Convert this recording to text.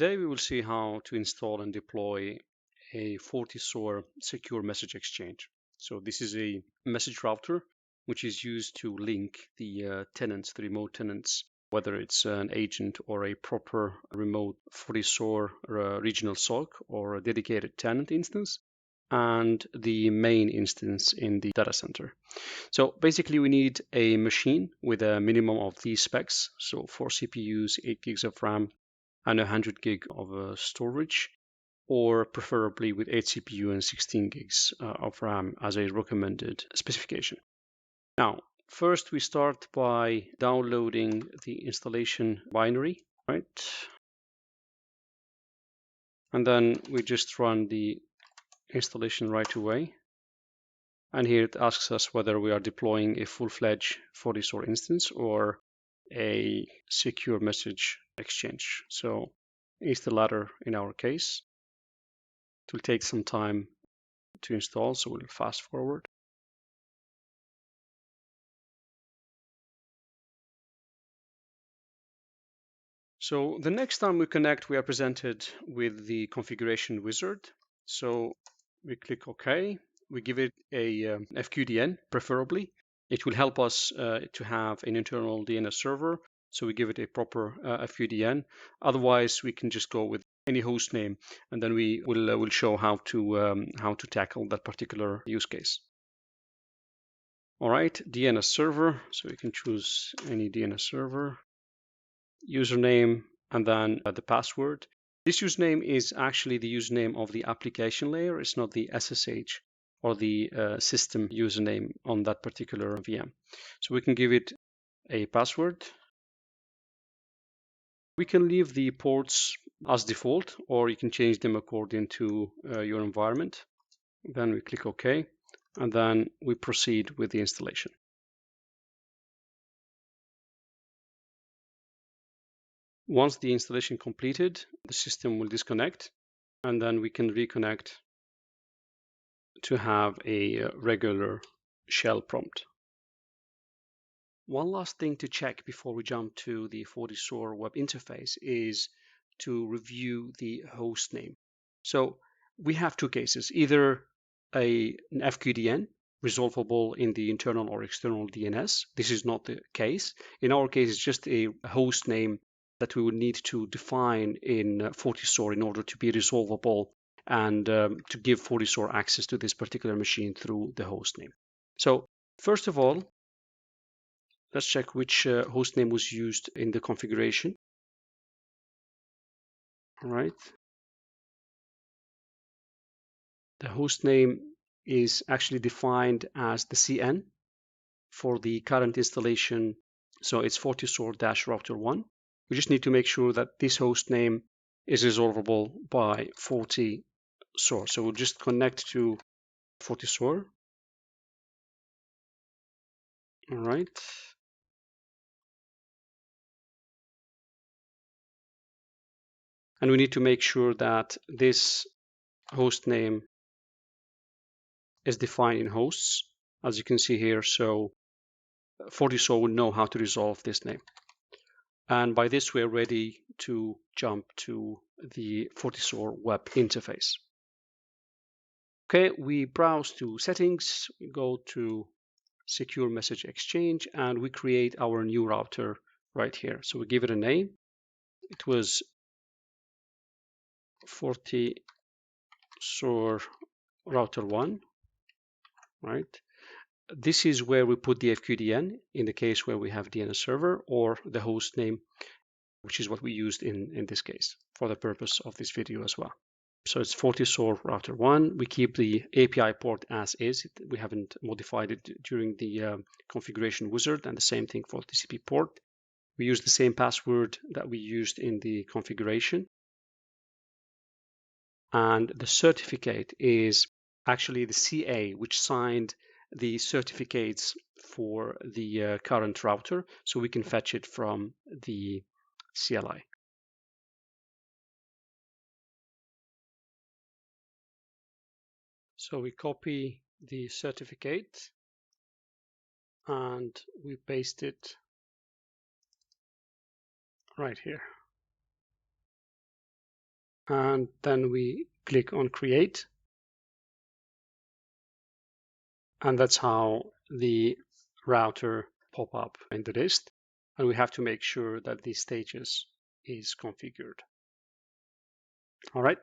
Today we will see how to install and deploy a FortiSOAR secure message exchange. So this is a message router which is used to link the tenants, the remote tenants, whether it's an agent or a proper remote FortiSOAR regional SOC or a dedicated tenant instance, and the main instance in the data center. So basically we need a machine with a minimum of these specs. So 4 CPUs, 8 gigs of RAM, and 100 gig of storage, or preferably with 8 CPU and 16 gigs of RAM as a recommended specification. Now, first we start by downloading the installation binary, right? And then we just run the installation right away. And here it asks us whether we are deploying a full-fledged FortiSOAR instance or a secure message exchange. So it's the latter in our case. It will take some time to install, so we'll fast forward. So the next time we connect, we are presented with the configuration wizard. So we click OK. We give it a FQDN, preferably. It will help us to have an internal DNS server. So we give it a proper FQDN. Otherwise, we can just go with any host name, and then we will show how to tackle that particular use case. All right, DNS server. So we can choose any DNS server. Username, and then the password. This username is actually the username of the application layer. It's not the SSH or the system username on that particular VM. So we can give it a password. We can leave the ports as default, or you can change them according to your environment. Then we click OK, and then we proceed with the installation. Once the installation completed, the system will disconnect, and then we can reconnect to have a regular shell prompt. One last thing to check before we jump to the FortiSOAR web interface is to review the host name. So we have two cases, either an FQDN resolvable in the internal or external DNS. This is not the case. In our case, it's just a host name that we would need to define in FortiSOAR in order to be resolvable and to give FortiSOAR access to this particular machine through the host name. So first of all, let's check which host name was used in the configuration. All right. The host name is actually defined as the CN for the current installation. So it's FortiSOAR-router1. We just need to make sure that this host name is resolvable by FortiSOAR. So we'll just connect to FortiSOAR. All right. And we need to make sure that this host name is defined in hosts, as you can see here. So FortiSOAR will know how to resolve this name. And by this, we're ready to jump to the FortiSOAR web interface. Okay, we browse to settings, we go to secure message exchange, and we create our new router right here. So we give it a name. It was FortiSOAR router 1, right? This is where we put the FQDN in the case where we have DNS server, or the host name, which is what we used in this case for the purpose of this video as well. So it's FortiSOAR router 1. We keep the API port as is. We haven't modified it during the configuration wizard, and the same thing for TCP port. We use the same password that we used in the configuration. And the certificate is actually the CA, which signed the certificates for the current router, so we can fetch it from the CLI. So we copy the certificate and we paste it right here. and then we click on create, and that's how the router pop up in the list. And we have to make sure that the status is configured. All right.